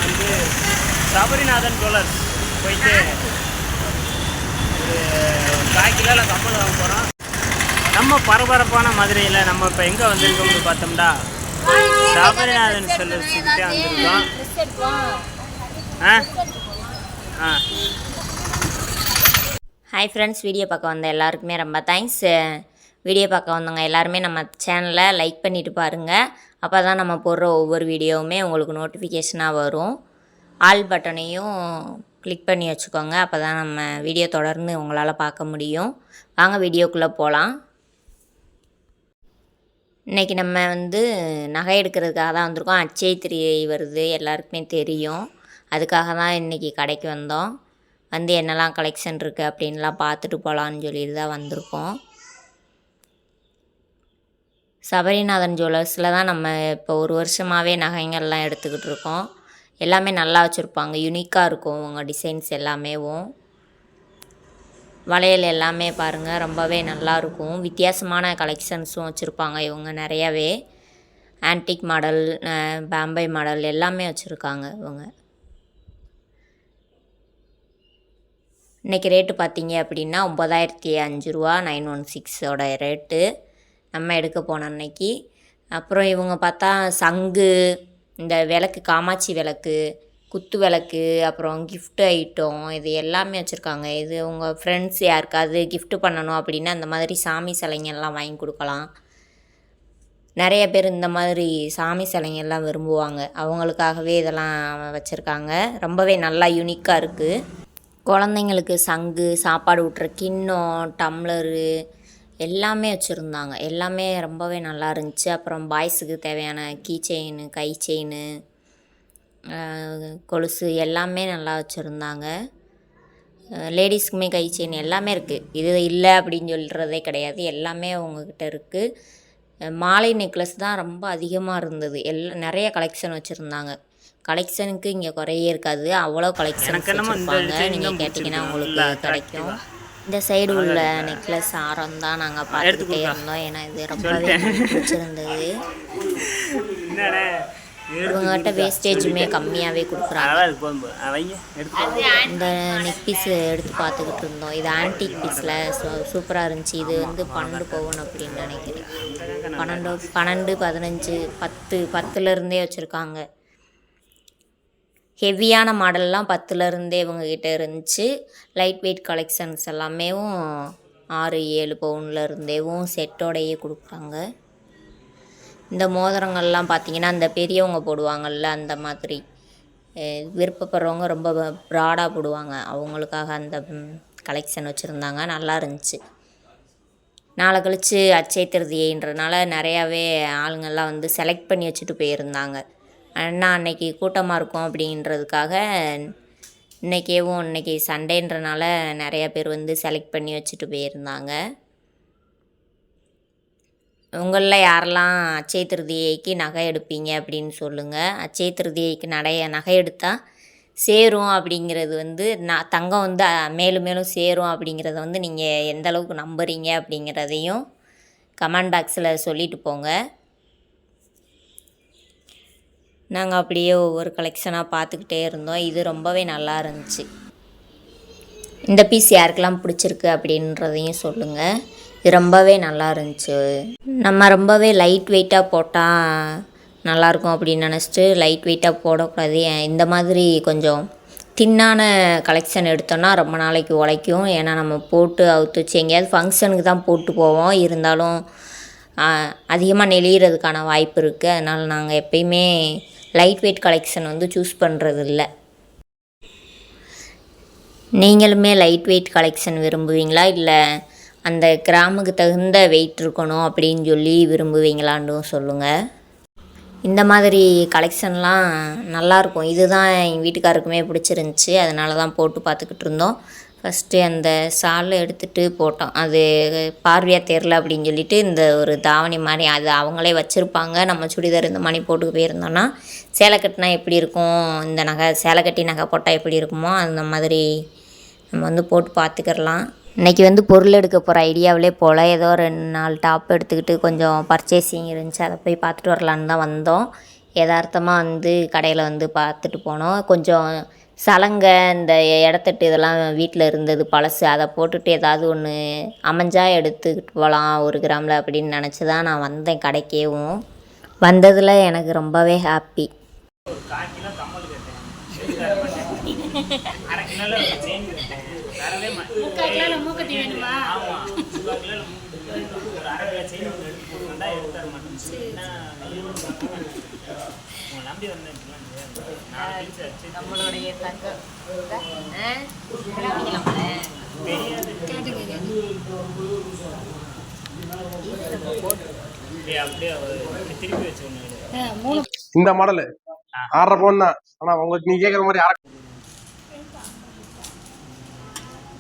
வந்து சபரிநாதன் ஜுவல்லர்ஸ் போயிட்டு ஒரு 1/4 கிலோவில் கம்மல் வாங்க போகிறோம். நம்ம பரபரப்பான மதுரையில் நம்ம இப்போ எங்கே வந்திருக்கோம்னு பார்த்தோம்னா சபரிநாதன் ஜுவல்லர்ஸ்கிட்டே வந்திருக்கோம். ஹாய் ஃப்ரெண்ட்ஸ், வீடியோ பார்க்க வந்த எல்லாருக்குமே ரொம்ப தேங்க்ஸ். வீடியோ பார்க்க வந்தவங்க எல்லாருமே நம்ம சேனலை லைக் பண்ணிவிட்டு பாருங்கள். அப்போ தான் நம்ம போடுற ஒவ்வொரு வீடியோவுமே உங்களுக்கு நோட்டிஃபிகேஷனாக வரும். ஆல் பட்டனையும் கிளிக் பண்ணி வச்சுக்கோங்க. அப்போ தான் நம்ம வீடியோ தொடர்ந்து உங்களால் பார்க்க முடியும். வாங்க வீடியோக்குள்ளே போகலாம். இன்றைக்கி நம்ம வந்து நகை எடுக்கிறதுக்காக தான் வந்திருக்கோம். அட்சய திருதியை வருது, எல்லாருக்குமே தெரியும். அதுக்காக தான் இன்றைக்கி கடைக்கு வந்தோம். வந்து என்னெல்லாம் கலெக்ஷன் இருக்குது அப்படின்லாம் பார்த்துட்டு போகலான்னு சொல்லிட்டு தான் வந்திருக்கோம். சபரிநாதன் ஜுவல்லர்ஸில் தான் நம்ம இப்போ ஒரு வருஷமாகவே நகைங்கள்லாம் எடுத்துக்கிட்டு இருக்கோம். எல்லாமே நல்லா வச்சுருப்பாங்க, யூனிக்காக இருக்கும் உங்கள் டிசைன்ஸ் எல்லாமேவும். வளையல் எல்லாமே பாருங்கள், ரொம்பவே நல்லாயிருக்கும். வித்தியாசமான கலெக்ஷன்ஸும் வச்சுருப்பாங்க இவங்க நிறையாவே. ஆன்டிக் மாடல், பாம்பே மாடல் எல்லாமே வச்சுருக்காங்க இவங்க. இன்றைக்கி ரேட்டு பார்த்திங்க அப்படின்னா 9,005 ரூபா 916ஓட ரேட்டு நம்ம எடுக்க போனோம் அன்னைக்கு. அப்புறம் இவங்க பார்த்தா சங்கு, இந்த விளக்கு, காமாட்சி விளக்கு, குத்து விளக்கு, அப்புறம் கிஃப்ட் ஐட்டம், இது எல்லாமே வச்சுருக்காங்க. இது உங்கள் ஃப்ரெண்ட்ஸ் யாருக்காவது கிஃப்ட் பண்ணணும் அப்படின்னா அந்த மாதிரி சாமி சிலைங்கள்லாம் வாங்கி கொடுக்கலாம். நிறைய பேர் இந்த மாதிரி சாமி சிலைங்கள்லாம் விரும்புவாங்க, அவங்களுக்காகவே இதெல்லாம் வச்சுருக்காங்க. ரொம்பவே நல்லா யூனிக்காக இருக்குது. குழந்தைங்களுக்கு சங்கு, சாப்பாடு ஊட்டுற கிண்ணம், டம்ளரு எல்லாமே வச்சுருந்தாங்க. எல்லாமே ரொம்பவே நல்லா இருந்துச்சு. அப்புறம் பாய்ஸுக்கு தேவையான கீ செயின், கை செயின், கொலுசு எல்லாமே நல்லா வச்சுருந்தாங்க. லேடிஸ்க்குமே கை செயின் எல்லாமே இருக்குது. இது இல்லை அப்படின்னு சொல்கிறதே கிடையாது, எல்லாமே அவங்கக்கிட்ட இருக்குது. மாலை நெக்லஸ் தான் ரொம்ப அதிகமாக இருந்தது. நிறைய கலெக்ஷன் வச்சுருந்தாங்க. கலெக்ஷனுக்கு இங்கே குறையே இருக்காது, அவ்வளோ கலெக்ஷன் வச்சுருப்பாங்க. நீங்கள் கேட்டிங்கன்னா உங்களுக்கு கிடைக்கும். இந்த சைடு உள்ள நெக்லஸ் ஆரம் தான் நாங்கள் பார்த்துக்கிட்டே இருந்தோம். ஏன்னா இது ரொம்பவே பிடிச்சிருந்தது. இவங்ககிட்ட வேஸ்டேஜுமே கம்மியாகவே கொடுக்குறாங்க. இந்த நெக் பீஸு எடுத்து பார்த்துக்கிட்டு இருந்தோம். இது ஆன்டிக் பீஸில் சூப்பராக இருந்துச்சு. இது வந்து 12 பவுன் அப்படின்னு நினைக்கிறேன். 12, 15, 10 வச்சுருக்காங்க. ஹெவியான மாடல்லாம் 10லேருந்தே இவங்ககிட்ட இருந்துச்சு. லைட் வெயிட் கலெக்ஷன்ஸ் எல்லாமே 6, 7 பவுன்லேருந்தேவும் செட்டோடையே கொடுக்குறாங்க. இந்த மோதிரங்கள்லாம் பார்த்திங்கன்னா இந்த பெரியவங்க போடுவாங்கள்ல, அந்த மாதிரி விருப்பப்படுறவங்க ரொம்ப ப்ராடாக போடுவாங்க, அவங்களுக்காக அந்த கலெக்ஷன் வச்சுருந்தாங்க. நல்லா இருந்துச்சு. நாளை கழித்து அட்சய திருதியைன்றனால நிறையாவே ஆளுங்கள்லாம் வந்து செலக்ட் பண்ணி வச்சுட்டு போயிருந்தாங்க. ஆனால் அன்னைக்கு கூட்டமாக இருக்கும் அப்படின்றதுக்காக இன்றைக்கி சண்டேன்றனால நிறையா பேர் வந்து செலக்ட் பண்ணி வச்சுட்டு போயிருந்தாங்க. உங்களில் யாரெல்லாம் அட்சய திருதியைக்கு நகை எடுப்பீங்க அப்படின்னு சொல்லுங்கள். அட்சய திருதியைக்கு நகை எடுத்தால் சேரும் அப்படிங்கிறது வந்து தங்கம் வந்து மேலும் மேலும் சேரும் அப்படிங்கிறத வந்து நீங்கள் எந்த அளவுக்கு நம்புறீங்க அப்படிங்கிறதையும் கமெண்ட் பாக்ஸில் சொல்லிட்டு போங்க. நாங்கள் அப்படியே ஒவ்வொரு கலெக்ஷனாக பார்த்துக்கிட்டே இருந்தோம். இது ரொம்பவே நல்லா இருந்துச்சு. இந்த பீஸ் யாருக்கெல்லாம் பிடிச்சிருக்கு அப்படின்றதையும் சொல்லுங்கள். இது ரொம்பவே நல்லா இருந்துச்சு. நம்ம ரொம்பவே லைட் வெயிட்டாக போட்டால் நல்லாயிருக்கும் அப்படின்னு நினச்சிட்டு லைட் வெயிட்டாக போடக்கூடாது. இந்த மாதிரி கொஞ்சம் தின்னான கலெக்ஷன் எடுத்தோன்னா ரொம்ப நாளைக்கு உழைக்கும். ஏன்னா நம்ம போட்டு அவுத்து வச்சு எங்கேயாவது ஃபங்க்ஷனுக்கு தான் போட்டு போவோம், இருந்தாலும் அதிகமாக நெளிகிறதுக்கான வாய்ப்பு இருக்குது. அதனால் நாங்கள் எப்பயுமே லைட் வெயிட் கலெக்ஷன் வந்து சூஸ் பண்ணுறதில்ல. நீங்களுமே லைட் வெயிட் கலெக்ஷன் விரும்புவீங்களா, இல்லை அந்த கிராமுக்கு தகுந்த வெயிட் இருக்கணும் அப்படின்னு சொல்லி விரும்புவீங்களான்னு சொல்லுங்கள். இந்த மாதிரி கலெக்ஷன்லாம் நல்லாயிருக்கும். இதுதான் எங்கள் வீட்டுக்காருக்குமே பிடிச்சிருந்துச்சி, அதனால தான் போட்டு பார்த்துக்கிட்டு இருந்தோம். ஃபஸ்ட்டு அந்த ஷால் எடுத்துகிட்டு போட்டோம். அது பார்வையாக தெரில அப்படின்னு சொல்லிட்டு இந்த ஒரு தாவணி மாதிரி அது அவங்களே வச்சுருப்பாங்க. நம்ம சுடிதார் இந்த மாதிரி போட்டு போயிருந்தோன்னா சேலை கட்டினா எப்படி இருக்கும், இந்த நகை சேலை கட்டி நகை போட்டால் எப்படி இருக்குமோ அந்த மாதிரி நம்ம வந்து போட்டு பார்த்துக்கிடலாம். இன்றைக்கி வந்து பொருள் எடுக்க போகிற ஐடியாவிலே போல், ஏதோ 2-4 டாப் எடுத்துக்கிட்டு கொஞ்சம் பர்ச்சேசிங் இருந்துச்சு, அதை போய் பார்த்துட்டு வரலான்னு தான் வந்தோம். யதார்த்தமாக வந்து கடையில் வந்து பார்த்துட்டு போனோம். கொஞ்சம் சலங்கை இந்த இடத்தட்டு இதெல்லாம் வீட்டில் இருந்தது பழசு, அதை போட்டுட்டு ஏதாவது ஒன்று அமைஞ்சா எடுத்துக்கிட்டு போகலாம் 1 கிராமில் அப்படின்னு நினச்சி தான் நான் வந்தேன் கடைக்கேவும். வந்ததில் எனக்கு ரொம்பவே ஹாப்பி. ஒரு 1/4 கிலோ கம்மல் கேட்டேன், எடுத்து தர மாட்டேன். 1/2 கிலோவில் ஒரு செயின் கேட்டேன், தரவே மாட்டேன். 3/4 கிலோவில் மூக்குத்தி வேணுமா? ஆமாம், 3/4 கிலோவில் மூக்குத்தி ஒரு 1/2 கிலோ செயின் ஒன்று எடுத்து போட்டுருந்தா எடுத்து தர மாட்டேன். உங்களை நம்பி வந்தேன், இப்படிலாம் முடியாது. 4 பீஸ் வச்சு நம்மளுடைய தங்கம் அப்படியே திருப்பி வச்சு ஒன்று இந்த மாடல் 6.5 பவுன் தான். ஆனா உங்களுக்கு நீ கேட்குற மாதிரி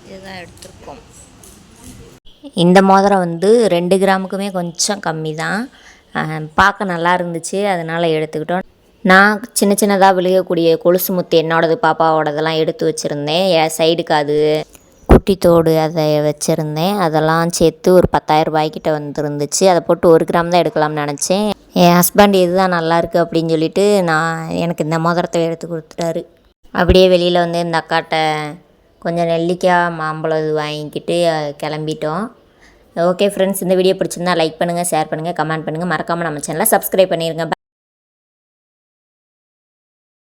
இதுதான் எடுத்திருக்கோம். இந்த மோதிரம் வந்து 2 கிராமுக்குமே கொஞ்சம் கம்மி தான். பார்க்க நல்லா இருந்துச்சு, அதனால் எடுத்துக்கிட்டோம். நான் சின்ன சின்னதாக விழுகக்கூடிய கொலுசு முத்து என்னோடது பாப்பாவோடதெல்லாம் எடுத்து வச்சுருந்தேன். என் சைடுக்கு அது குட்டி தோடு அதை வச்சுருந்தேன். அதெல்லாம் சேர்த்து ஒரு 10,000 ரூபாய்க்கிட்ட வந்துருந்துச்சு. அதை போட்டு 1 கிராம் தான் எடுக்கலாம்னு நினச்சேன். என் ஹஸ்பண்ட் இதுதான் நல்லாயிருக்கு அப்படின்னு சொல்லிட்டு எனக்கு இந்த மோதிரத்தை எடுத்து கொடுத்துட்டாரு. அப்படியே வெளியில் வந்து இந்த அக்காட்ட கொஞ்சம் நெல்லிக்காய் மாம்பழம் இது வாங்கிக்கிட்டு கிளம்பிட்டோம். ஓகே ஃப்ரெண்ட்ஸ், இந்த வீடியோ பிடிச்சிருந்தா லைக் பண்ணுங்கள், ஷேர் பண்ணுங்கள், கமெண்ட் பண்ணுங்கள். மறக்காமல் நம்ம சேனலை சப்ஸ்கிரைப் பண்ணிடுங்க.